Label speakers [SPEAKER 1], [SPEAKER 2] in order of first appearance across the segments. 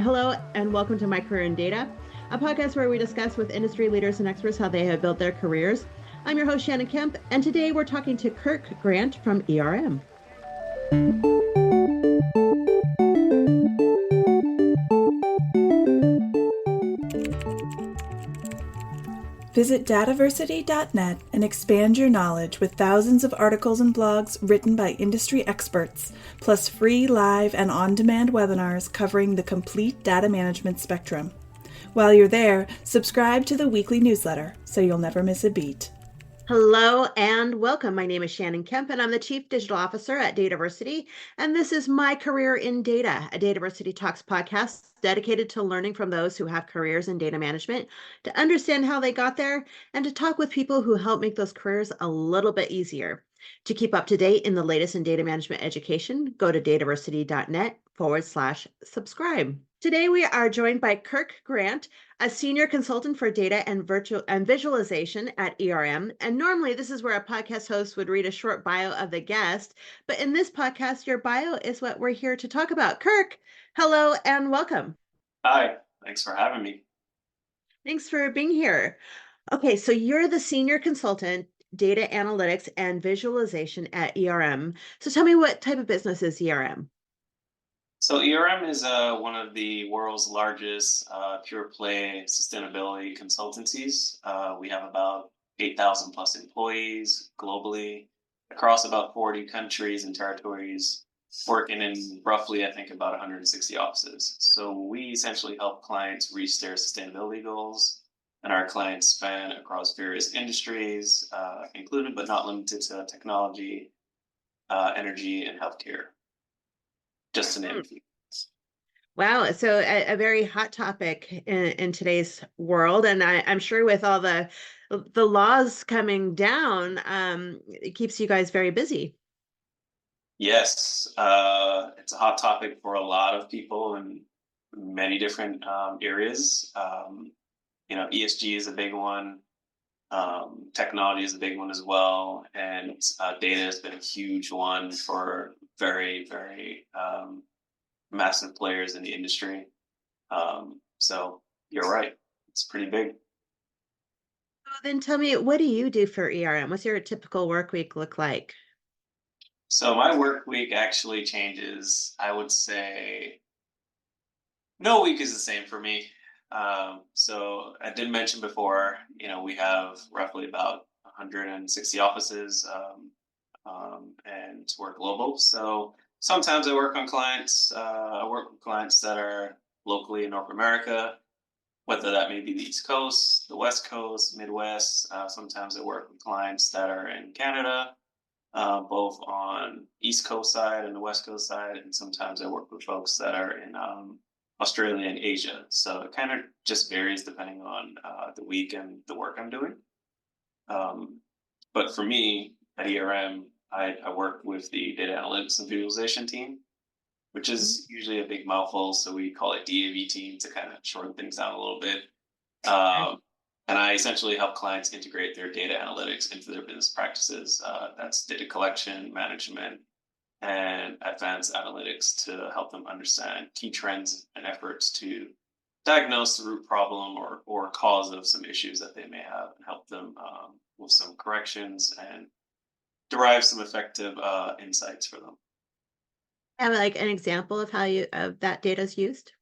[SPEAKER 1] Hello, and welcome to My Career in Data, a podcast where we discuss with industry leaders and experts how they have built their careers. I'm your host, Shannon Kemp, and today we're talking to Kirk Grant from ERM.
[SPEAKER 2] Visit DATAVERSITY.net and expand your knowledge with thousands of articles and blogs written by industry experts, plus free live and on-demand webinars covering the complete data management spectrum. While you're there, subscribe to the weekly newsletter so you'll never miss a beat.
[SPEAKER 1] Hello and welcome. My name is Shannon Kemp, and I'm the Chief Digital Officer at DATAVERSITY, and this is My Career in Data, a DATAVERSITY Talks podcast dedicated to learning from those who have careers in data management, to understand how they got there, and to talk with people who help make those careers a little bit easier. To keep up to date in the latest in data management education, go to dataversity.net/subscribe. Today, we are joined by Kirk Grant, a senior consultant for data and visualization at ERM. And normally this is where a podcast host would read a short bio of the guest. But in this podcast, your bio is what we're here to talk about. Kirk, hello and welcome.
[SPEAKER 3] Hi, thanks for having me.
[SPEAKER 1] Thanks for being here. Okay, so you're the senior consultant, data analytics and visualization at ERM. So tell me, what type of business is ERM?
[SPEAKER 3] So ERM is one of the world's largest pure play sustainability consultancies. We have about 8,000 plus employees globally across about 40 countries and territories, working in roughly, I think, about 160 offices. So we essentially help clients reach their sustainability goals, and our clients span across various industries, including but not limited to technology, energy, and healthcare, just to name a few.
[SPEAKER 1] Wow. So a very hot topic in today's world. And I'm sure with all the laws coming down, it keeps you guys very busy.
[SPEAKER 3] Yes, it's a hot topic for a lot of people in many different areas. ESG is a big one. Technology is a big one as well. And data has been a huge one for very, very massive players in the industry. So you're right. It's pretty big.
[SPEAKER 1] Then tell me, what do you do for ERM? What's your typical work week look like?
[SPEAKER 3] So my work week actually changes. I would say no week is the same for me. So I did mention before, we have roughly about 160 offices, and we're global. So sometimes I work on clients. I work with clients that are locally in North America, whether that may be the East Coast, the West Coast, Midwest. Sometimes I work with clients that are in Canada, both on East Coast side and the West Coast side. And sometimes I work with folks that are in Australia and Asia. So it kind of just varies depending on the week and the work I'm doing. But for me at ERM, I work with the data analytics and visualization team, which is usually a big mouthful. So we call it DAV team to kind of shorten things down a little bit. And I essentially help clients integrate their data analytics into their business practices. That's data collection, management, and advanced analytics to help them understand key trends and efforts to diagnose the root problem or cause of some issues that they may have, and help them with some corrections and derive some effective insights for them.
[SPEAKER 1] Have like an example of how that data is used?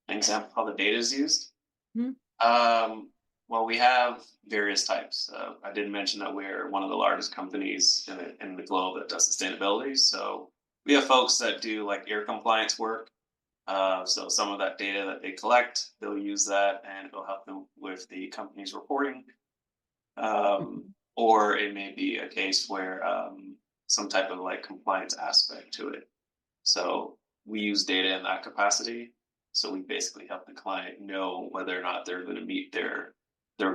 [SPEAKER 3] An example of how the data is used?
[SPEAKER 1] Mm-hmm.
[SPEAKER 3] Well, we have various types. I did mention that we're one of the largest companies in the globe that does sustainability. So we have folks that do like air compliance work. So some of that data that they collect, they'll use that and it'll help them with the company's reporting. Or it may be a case where some type of like compliance aspect to it. So we use data in that capacity. So we basically help the client know whether or not they're going to meet their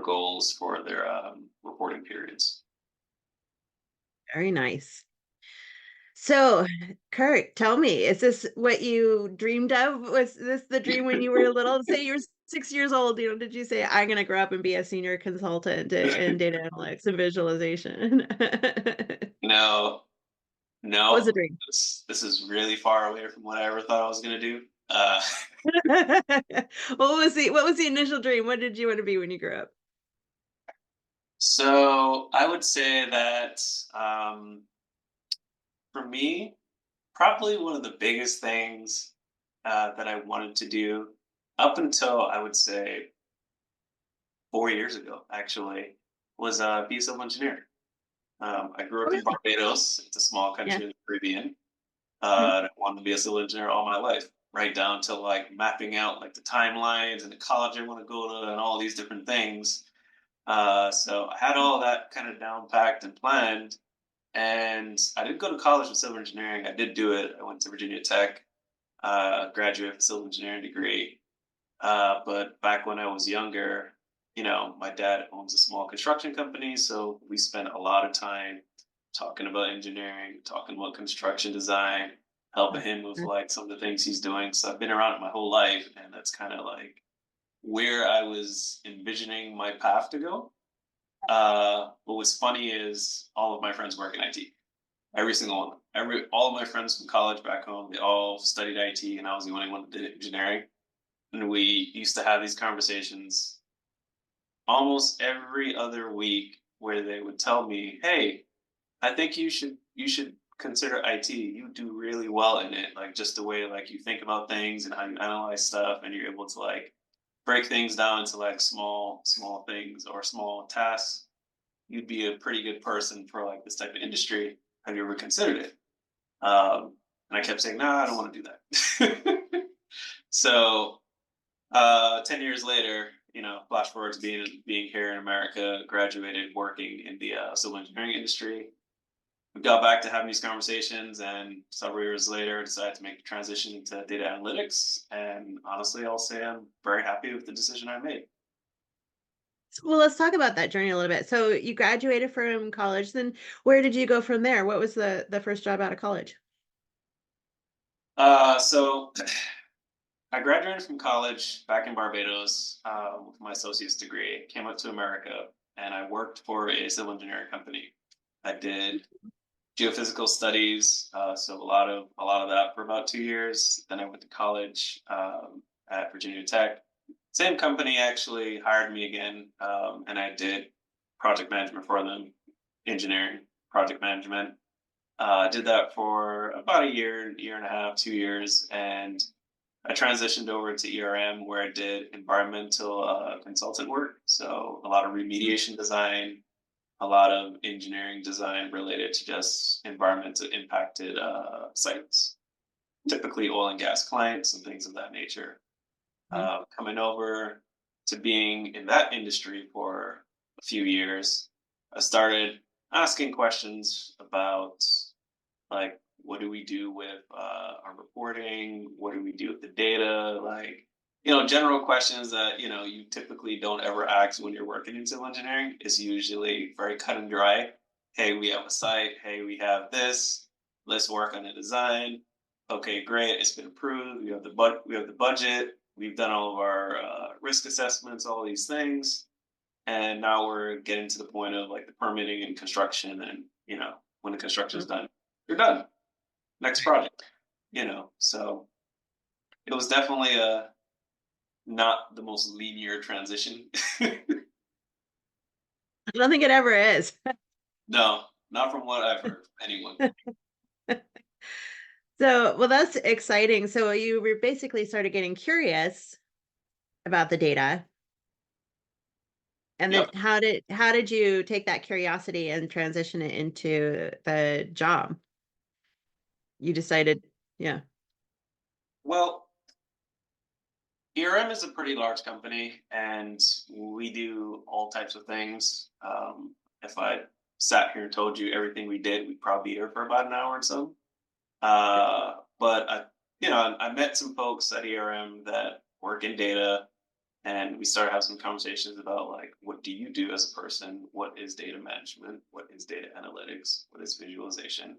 [SPEAKER 3] goals for their reporting periods.
[SPEAKER 1] Very nice. So, Kirk, tell me, is this what you dreamed of? Was this the dream when you were little? Say you were 6 years old, did you say, I'm going to grow up and be a senior consultant in data analytics and visualization?
[SPEAKER 3] No.
[SPEAKER 1] What was the dream?
[SPEAKER 3] This is really far away from what I ever thought I was going to do.
[SPEAKER 1] What was the initial dream? What did you want to be when you grew up?
[SPEAKER 3] So I would say that um, for me, probably one of the biggest things that I wanted to do up until I would say 4 years ago, actually, was be a civil engineer. I grew
[SPEAKER 1] Oh,
[SPEAKER 3] up in
[SPEAKER 1] really?
[SPEAKER 3] Barbados. It's a small
[SPEAKER 1] Yeah.
[SPEAKER 3] country in the Caribbean.
[SPEAKER 1] Mhm.
[SPEAKER 3] And I wanted to be a civil engineer all my life, right down to like mapping out like the timelines and the college I want to go to and all these different things. So I had all that kind of down packed and planned. And I did go to college for civil engineering. I did do it. I went to Virginia Tech, graduate civil engineering degree. But back when I was younger, my dad owns a small construction company, so we spent a lot of time talking about engineering, talking about construction design, helping him with like some of the things he's doing. So I've been around it my whole life, and that's kind of like where I was envisioning my path to go. But what's funny is all of my friends work in IT. Every single one. All of my friends from college back home, they all studied IT, and I was the only one that did engineering. And we used to have these conversations almost every other week where they would tell me, "Hey, I think you should consider IT. You do really well in it. Like just the way like you think about things and how you analyze stuff, and you're able to like break things down into like small things or small tasks. You'd be a pretty good person for like this type of industry. Have you ever considered it?" And I kept saying, "No, I don't want to do that." So 10 years later, flash forward to being here in America, graduated, working in the civil engineering industry. We got back to having these conversations, and several years later, decided to make the transition into data analytics. And honestly, I'll say I'm very happy with the decision I made.
[SPEAKER 1] Well, let's talk about that journey a little bit. So you graduated from college, then where did you go from there? What was the first job out of college?
[SPEAKER 3] So I graduated from college back in Barbados with my associate's degree. Came up to America, and I worked for a civil engineering company. I did geophysical studies, so a lot of that for about 2 years. Then I went to college at Virginia Tech. Same company actually hired me again, and I did project management for them, engineering, project management. Did that for about a year, year and a half, 2 years, and I transitioned over to ERM where I did environmental consultant work. So a lot of remediation design, a lot of engineering design related to just environmental impacted sites, typically oil and gas clients and things of that nature.
[SPEAKER 1] Mhm.
[SPEAKER 3] Coming over to being in that industry for a few years, I started asking questions about like what do we do with our reporting? What do we do with the data? Like, general questions that, you typically don't ever ask when you're working in civil engineering is usually very cut and dry. Hey, we have a site. Hey, we have this. Let's work on the design. Okay, great. It's been approved. We have the budget. We've done all of our risk assessments, all these things. And now we're getting to the point of like the permitting and construction. And, when the construction is done, you're done. Next project, So it was definitely a not the most linear transition.
[SPEAKER 1] I don't think it ever is.
[SPEAKER 3] No, not from what I've heard from anyone.
[SPEAKER 1] So, well, that's exciting. So you were basically started getting curious about the data. And then
[SPEAKER 3] Yep.
[SPEAKER 1] how did you take that curiosity and transition it into the job? You decided, yeah.
[SPEAKER 3] Well, ERM is a pretty large company, and we do all types of things. If I sat here and told you everything we did, we'd probably be here for about an hour or so. But I met some folks at ERM that work in data, and we started having some conversations about like, what do you do as a person? What is data management? What is data analytics? What is visualization?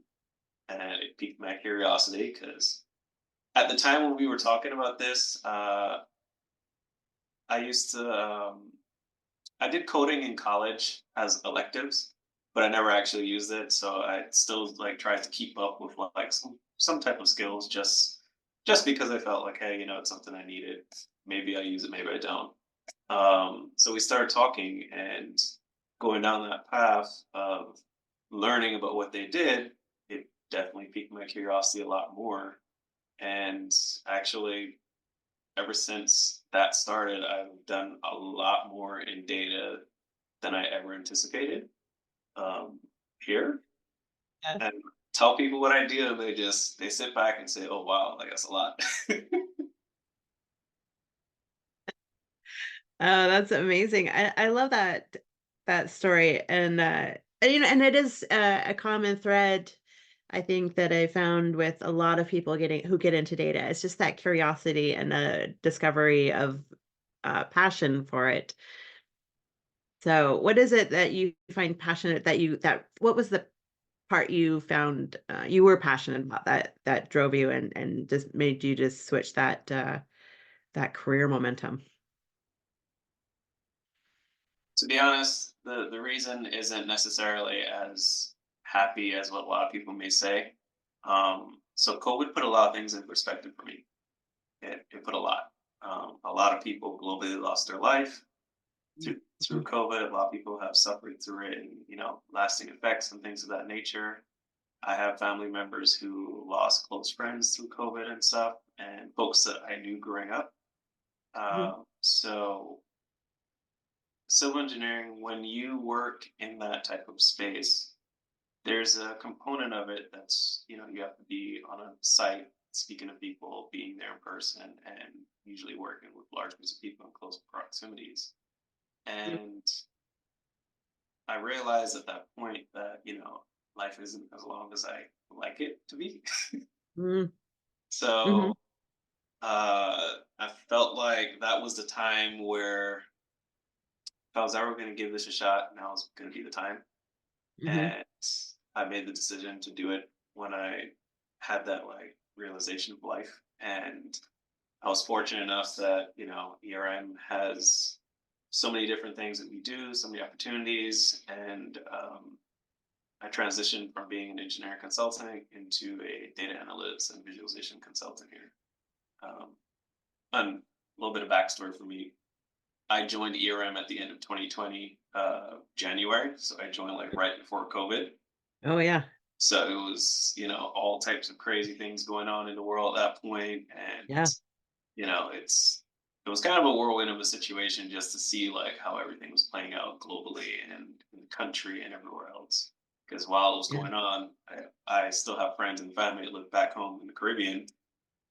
[SPEAKER 3] And it piqued my curiosity because at the time when we were talking about this, I used to I did coding in college as electives, but I never actually used it. So I still like tried to keep up with like some type of skills just just because I felt like, hey, it's something I needed. Maybe I use it, maybe I don't. So we started talking and going down that path of learning about what they did. It definitely piqued my curiosity a lot more. And actually, ever since that started, I've done a lot more in data than I ever anticipated um, here.
[SPEAKER 1] Yeah.
[SPEAKER 3] And tell people what I do, and they sit back and say, "Oh wow, like that's a lot."
[SPEAKER 1] Oh, that's amazing. I love that story. And and it is a common thread, I think, that I found with a lot of people who get into data. It's just that curiosity and a discovery of passion for it. So what is it that you find passionate that what was the part you found you were passionate about that drove you and just made you just switch that career momentum?
[SPEAKER 3] To be honest, the reason isn't necessarily as happy as what a lot of people may say. So COVID put a lot of things in perspective for me. It put a lot. A lot of people globally lost their life through
[SPEAKER 1] Mhm.
[SPEAKER 3] COVID. A lot of people have suffered through it, and lasting effects and things of that nature. I have family members who lost close friends through COVID and stuff, and folks that I knew growing up.
[SPEAKER 1] Mhm.
[SPEAKER 3] So civil engineering, when you work in that type of space, there's a component of it that's, you have to be on a site, speaking to people, being there in person, and usually working with large groups of people in close proximities. And I realized at that point that, life isn't as long as I like it to be.
[SPEAKER 1] Mhm.
[SPEAKER 3] So
[SPEAKER 1] Mhm.
[SPEAKER 3] I felt like that was the time where if I was ever going to give this a shot, now was going to be the time.
[SPEAKER 1] Mhm.
[SPEAKER 3] And I made the decision to do it when I had that like realization of life. And I was fortunate enough that, ERM has so many different things that we do, so many opportunities. And I transitioned from being an engineer consultant into a data analytics and visualization consultant here. Um, and a little bit of backstory for me. I joined ERM at the end of 2020, January. So I joined like right before COVID.
[SPEAKER 1] Oh yeah.
[SPEAKER 3] So it was, all types of crazy things going on in the world at that point. And,
[SPEAKER 1] Yeah.
[SPEAKER 3] it was kind of a whirlwind of a situation just to see like how everything was playing out globally and in the country and everywhere else. Because while it was
[SPEAKER 1] Yeah.
[SPEAKER 3] going on, I still have friends and family that live back home in the Caribbean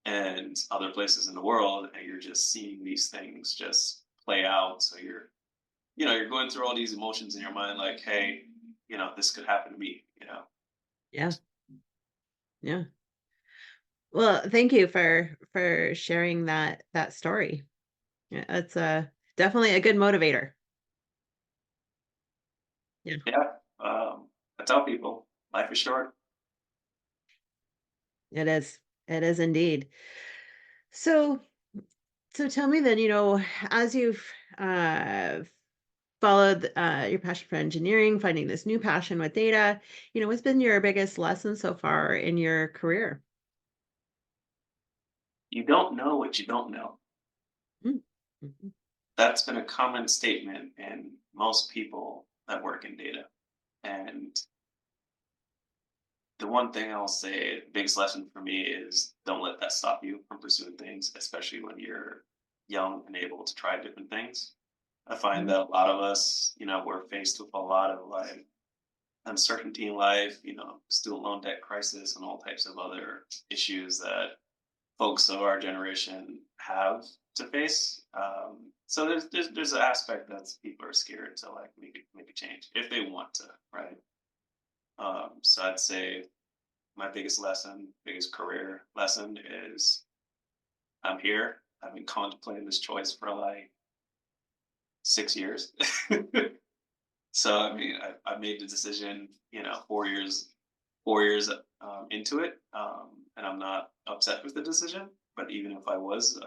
[SPEAKER 3] and other places in the world, and you're just seeing these things just play out. So you're going through all these emotions in your mind, like, hey, this could happen to me.
[SPEAKER 1] Yeah. Yeah. Well, thank you for sharing that story. Yeah, it's definitely a good motivator. Yeah,
[SPEAKER 3] Yeah. I tell people life is short.
[SPEAKER 1] it is. It is indeed. So so tell me then, as you've followed your passion for engineering, finding this new passion with data, what's been your biggest lesson so far in your career?
[SPEAKER 3] You don't know what you don't know.
[SPEAKER 1] Mm. Mhm.
[SPEAKER 3] That's been a common statement in most people that work in data. And the one thing I'll say, the biggest lesson for me is don't let that stop you from pursuing things, especially when you're young and able to try different things. I find
[SPEAKER 1] Mhm.
[SPEAKER 3] that a lot of us, we're faced with a lot of like uncertainty in life, student loan debt crisis and all types of other issues that folks of our generation have to face. So there's an aspect that people are scared to like make a change if they want to, right? So I'd say my biggest lesson, biggest career lesson is I'm here. I've been contemplating this choice for like 6 years. So I mean, I made the decision, 4 years into it, and I'm not upset with the decision. But even if I was,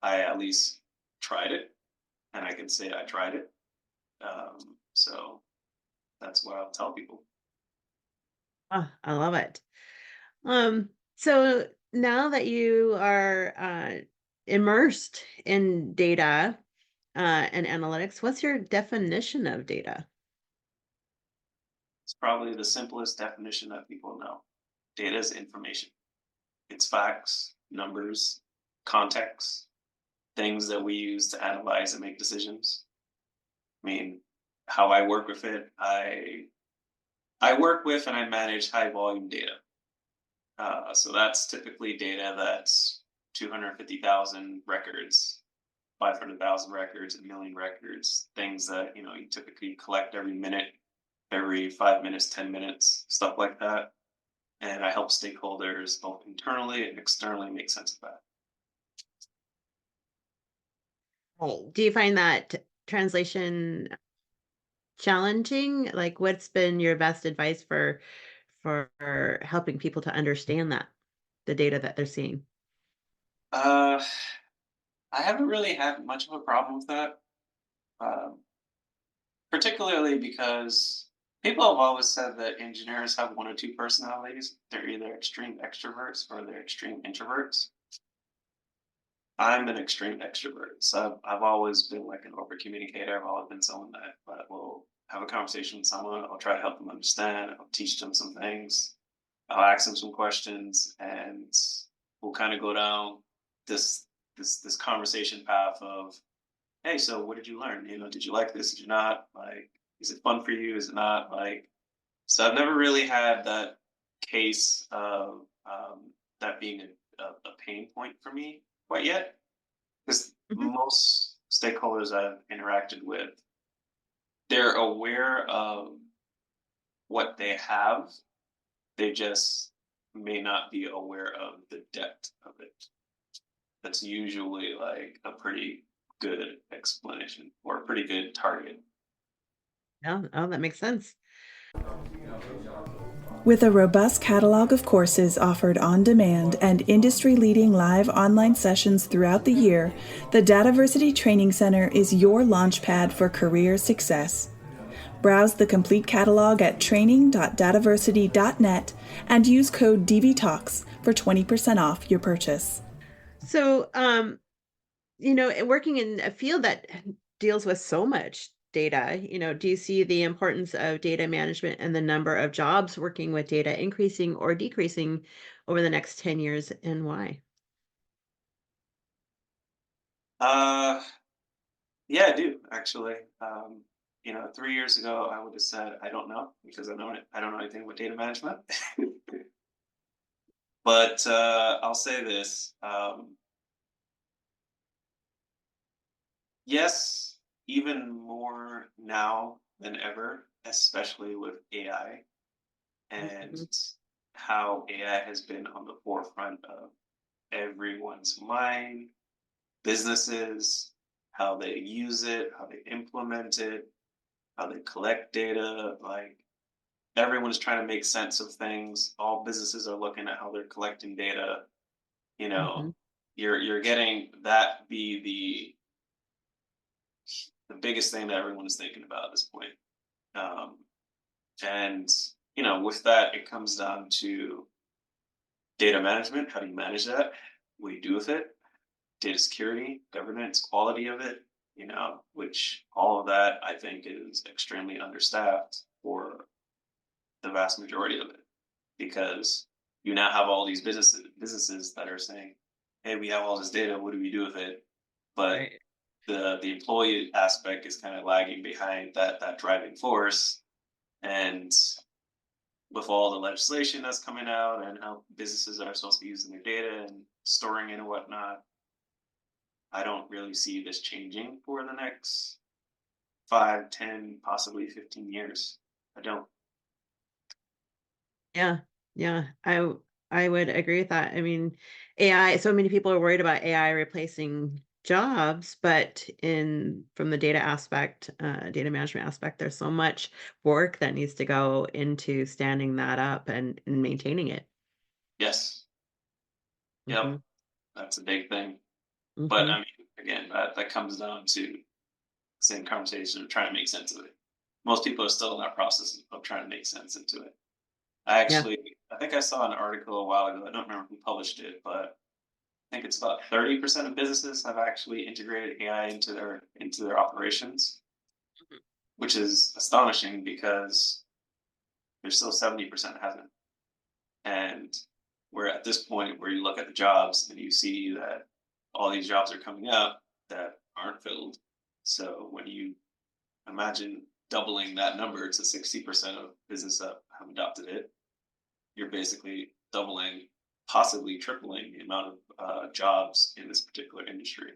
[SPEAKER 3] I at least tried it, and I can say I tried it. So that's what I'll tell people.
[SPEAKER 1] Oh, I love it. So now that you are immersed in data and analytics, what's your definition of data?
[SPEAKER 3] It's probably the simplest definition that people know. Data is information. It's facts, numbers, context, things that we use to analyze and make decisions. I mean, how I work with it, I work with and I manage high volume data. So that's typically data that's 250,000 records, 500,000 records, a million records, things that you typically collect every minute, every 5 minutes, 10 minutes, stuff like that. And I help stakeholders both internally and externally make sense of that.
[SPEAKER 1] Do you find that translation challenging? Like, what's been your best advice for helping people to understand that the data that they're seeing?
[SPEAKER 3] Uh, I haven't really had much of a problem with that, um, particularly because people have always said that engineers have one or two personalities. They're either extreme extroverts or they're extreme introverts. I'm an extreme extrovert, so I've always been like an over communicator. I've always been someone that will have a conversation with someone. I'll try to help them understand. I'll teach them some things. I'll ask them some questions, and we'll kind of go down this conversation path of, hey, so what did you learn? Did you like this? Did you not? Like, is it fun for you? Is it not? Like, so I've never really had that case of that being a pain point for me quite yet, because
[SPEAKER 1] Mhm.
[SPEAKER 3] most stakeholders I've interacted with, they're aware of what they have. They just may not be aware of the depth of it. That's usually like a pretty good explanation or a pretty good target.
[SPEAKER 1] Yeah, oh, that makes sense.
[SPEAKER 2] With a robust catalog of courses offered on demand and industry-leading live online sessions throughout the year, the DATAVERSITY Training Center is your launchpad for career success. Browse the complete catalog at training.dataversity.net and use code DVTalks for 20% off your purchase.
[SPEAKER 1] So, working in a field that deals with so much data, do you see the importance of data management and the number of jobs working with data increasing or decreasing over the next 10 years, and why?
[SPEAKER 3] Uh, yeah, I do actually. 3 years ago, I would have said I don't know because I don't know anything about data management. But I'll say this: yes, even more now than ever, especially with AI and
[SPEAKER 1] Mhm.
[SPEAKER 3] how AI has been on the forefront of everyone's mind, businesses, how they use it, how they implement it, how they collect data. Like, everyone's trying to make sense of things. All businesses are looking at how they're collecting data. You know,
[SPEAKER 1] Mhm.
[SPEAKER 3] you're getting that be the biggest thing that everyone is thinking about at this point. Um, and with that, it comes down to data management. How do you manage that? What do you do with it? Data security, governance, quality of it. Which all of that I think is extremely understaffed for the vast majority of it, because you now have all these businesses that are saying, "Hey, we have all this data. What do we do with it?" But
[SPEAKER 1] Right.
[SPEAKER 3] the employee aspect is kind of lagging behind that driving force. And with all the legislation that's coming out and how businesses are supposed to be using their data and storing it and whatnot, I don't really see this changing for the next 5, 10, possibly 15 years. I don't.
[SPEAKER 1] Yeah. Yeah. I would agree with that. I mean, AI, so many people are worried about AI replacing jobs, but in from the data aspect, data management aspect, there's so much work that needs to go into standing that up and maintaining it.
[SPEAKER 3] Yes.
[SPEAKER 1] Hmm.
[SPEAKER 3] Yep. That's a big thing. But I
[SPEAKER 1] Hmm.
[SPEAKER 3] mean, again, that comes down to the same conversation of trying to make sense of it. Most people are still in that process of trying to make sense into it.
[SPEAKER 1] Yeah.
[SPEAKER 3] I think I saw an article a while ago. I don't remember who published it, but I think it's about 30% of businesses have actually integrated AI into their operations, which is astonishing because there's still 70% hasn't. And we're at this point where you look at the jobs and you see that all these jobs are coming up that aren't filled. So when you imagine doubling that number to 60% of business that have adopted it, you're basically doubling, possibly tripling the amount of jobs in this particular industry,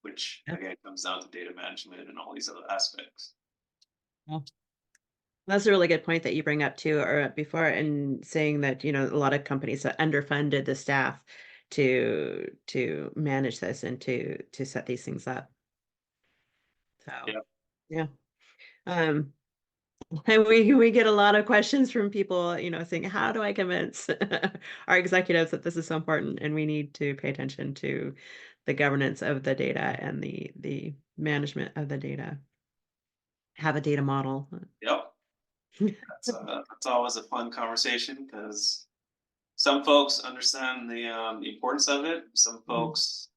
[SPEAKER 3] which
[SPEAKER 1] Yeah.
[SPEAKER 3] again comes down to data management and all these other aspects.
[SPEAKER 1] Yeah. That's a really good point that you bring up too, or before, and saying that, a lot of companies that underfunded the staff to manage this and to set these things up. So
[SPEAKER 3] Yeah.
[SPEAKER 1] yeah. Um, and we get a lot of questions from people, saying, how do I convince our executives that this is so important and we need to pay attention to the governance of the data and the management of the data, have a data model.
[SPEAKER 3] Yep. That's always a fun conversation because some folks understand the importance of it. Some
[SPEAKER 1] Mhm.
[SPEAKER 3] folks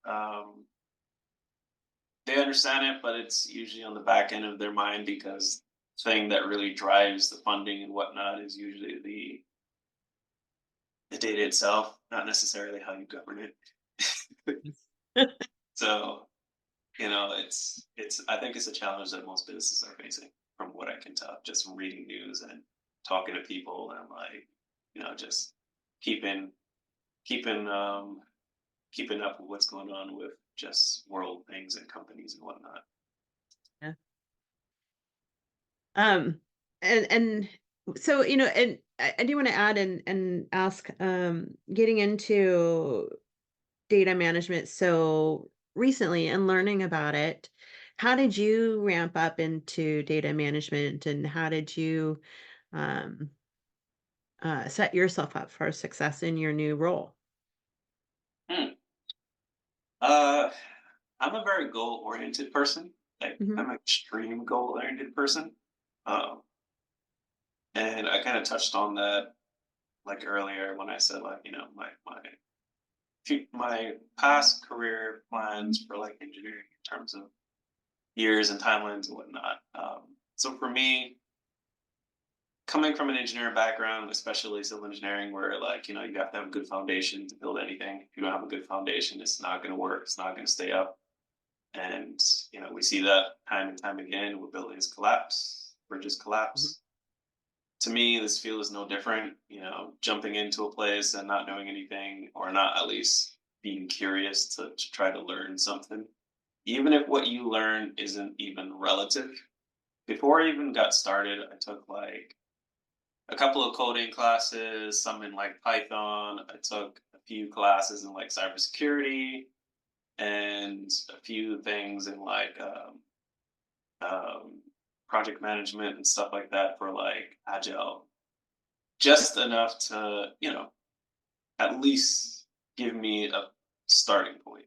[SPEAKER 3] they understand it, but it's usually on the back end of their mind because thing that really drives the funding and whatnot is usually the data itself, not necessarily how you govern it. So it's I think it's a challenge that most businesses are facing, from what I can tell, just from reading news and talking to people and like just keeping keeping keeping up with what's going on with just world things and companies and whatnot.
[SPEAKER 1] Yeah. Um, and so, and I do want to add and ask, getting into data management so recently and learning about it, how did you ramp up into data management and how did you um, set yourself up for success in your new role?
[SPEAKER 3] Hmm. Uh, I'm a very goal oriented person. Like
[SPEAKER 1] Hmm.
[SPEAKER 3] I'm an extreme goal oriented person. Um, and I kind of touched on that like earlier when I said like my past career plans for like engineering in terms of years and timelines and whatnot. So for me, coming from an engineering background, especially civil engineering, where like you have to have a good foundation to build anything. If you don't have a good foundation, it's not going to work. It's not going to stay up. And we see that time and time again where buildings collapse, bridges
[SPEAKER 1] Hmm.
[SPEAKER 3] collapse. To me, this field is no different. Jumping into a place and not knowing anything, or not at least being curious to try to learn something, even if what you learn isn't even relative. Before I even got started, I took like a couple of coding classes, some in like Python. I took a few classes in like cybersecurity and a few things in like um, project management and stuff like that for like agile, just enough to at least give me a starting point.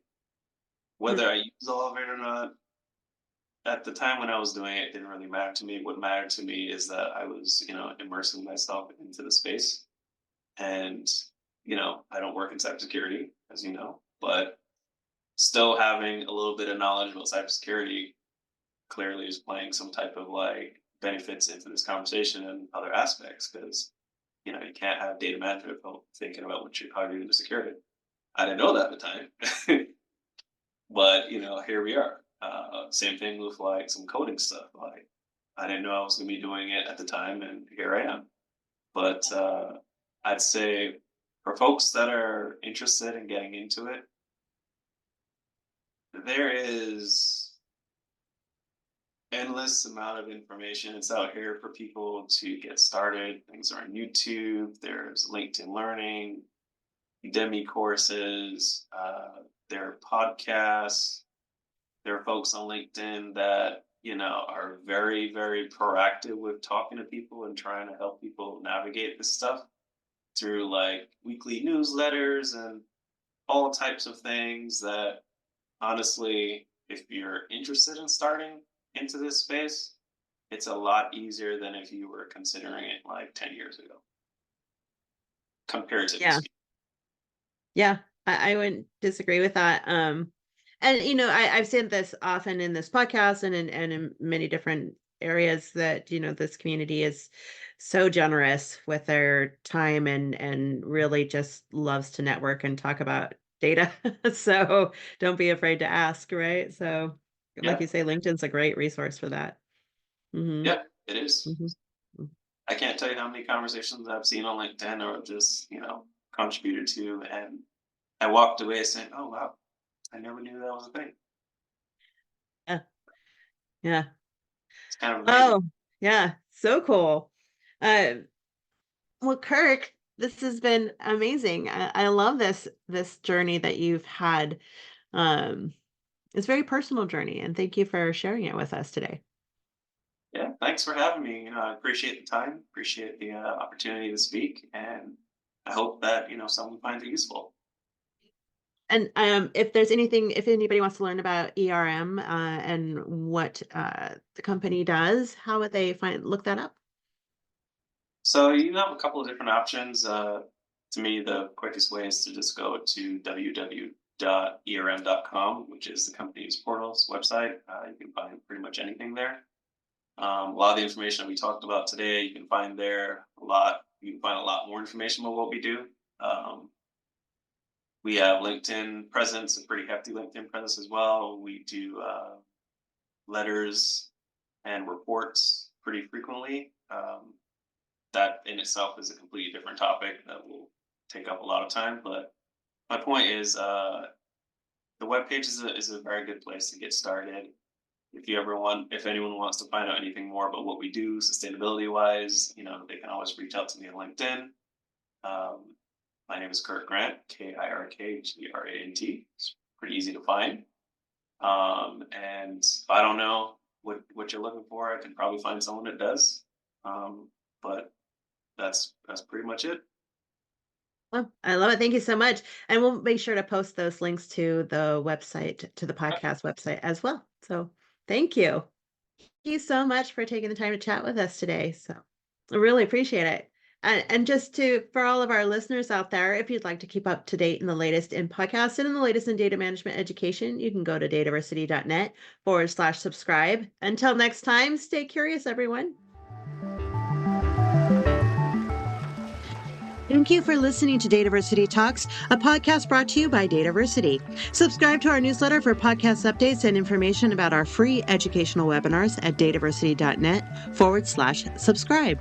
[SPEAKER 3] Whether I use all of it or not, at the time when I was doing it, it didn't really matter to me. What mattered to me is that I was immersing myself into the space. And I don't work in cybersecurity, as you know, but still having a little bit of knowledge about cybersecurity clearly is playing some type of like benefits into this conversation and other aspects, because you can't have data management without thinking about how you're doing the security. I didn't know that at the time, but here we are. Same thing with like some coding stuff. Like I didn't know I was going to be doing it at the time, and here I am. But I'd say for folks that are interested in getting into it, there is endless amount of information. It's out here for people to get started. Things are on YouTube. There's LinkedIn Learning, Udemy courses. There are podcasts. There are folks on LinkedIn that are very, very proactive with talking to people and trying to help people navigate this stuff through like weekly newsletters and all types of things that honestly, if you're interested in starting into this space, it's a lot easier than if you were considering it like 10 years ago. comparatively
[SPEAKER 1] Yeah.
[SPEAKER 3] speaking.
[SPEAKER 1] Yeah, I wouldn't disagree with that. And I've said this often in this podcast and in many different areas that this community is so generous with their time and really just loves to network and talk about data. So don't be afraid to ask, right? So like
[SPEAKER 3] Yeah,
[SPEAKER 1] you say, LinkedIn's a great resource for that. Hmm.
[SPEAKER 3] yeah, it is.
[SPEAKER 1] Hmm.
[SPEAKER 3] I can't tell you how many conversations I've seen on LinkedIn or just, contributed to, and I walked away saying, "Oh wow, I never knew that was a thing."
[SPEAKER 1] Yeah, yeah.
[SPEAKER 3] It's kind of amazing.
[SPEAKER 1] Oh, yeah. So cool. Uh, Well, Kirk, this has been amazing. I love this journey that you've had. Um, it's a very personal journey, and thank you for sharing it with us today.
[SPEAKER 3] Yeah, thanks for having me. I appreciate the time, appreciate the opportunity to speak, and I hope that someone finds it useful.
[SPEAKER 1] And if anybody wants to learn about ERM and what the company does, how would they look that up?
[SPEAKER 3] So you have a couple of different options. To me, the quickest way is to just go to www.erm.com, which is the company's portal's website. You can find pretty much anything there. A lot of the information that we talked about today, you can find there a lot. You can find a lot more information about what we do. Um, we have LinkedIn presence, a pretty hefty LinkedIn presence as well. We do letters and reports pretty frequently. That in itself is a completely different topic that will take up a lot of time. But my point is, the webpage is a very good place to get started. If anyone wants to find out anything more about what we do, sustainability wise, they can always reach out to me on LinkedIn. Um, my name is Kirk Grant, KirkGrant. It's pretty easy to find. And if I don't know what you're looking for, I can probably find someone that does. But that's pretty much it.
[SPEAKER 1] Well, I love it. Thank you so much. And we'll make sure to post those links to the website, to the podcast website as well. So thank you. Thank you so much for taking the time to chat with us today. So I really appreciate it. And just for all of our listeners out there, if you'd like to keep up to date in the latest in podcasts and in the latest in data management education, you can go to dataversity.net/subscribe. Until next time, stay curious, everyone. Thank you for listening to DATAVERSITY Talks, a podcast brought to you by DATAVERSITY. Subscribe to our newsletter for podcast updates and information about our free educational webinars at dataversity.net/subscribe.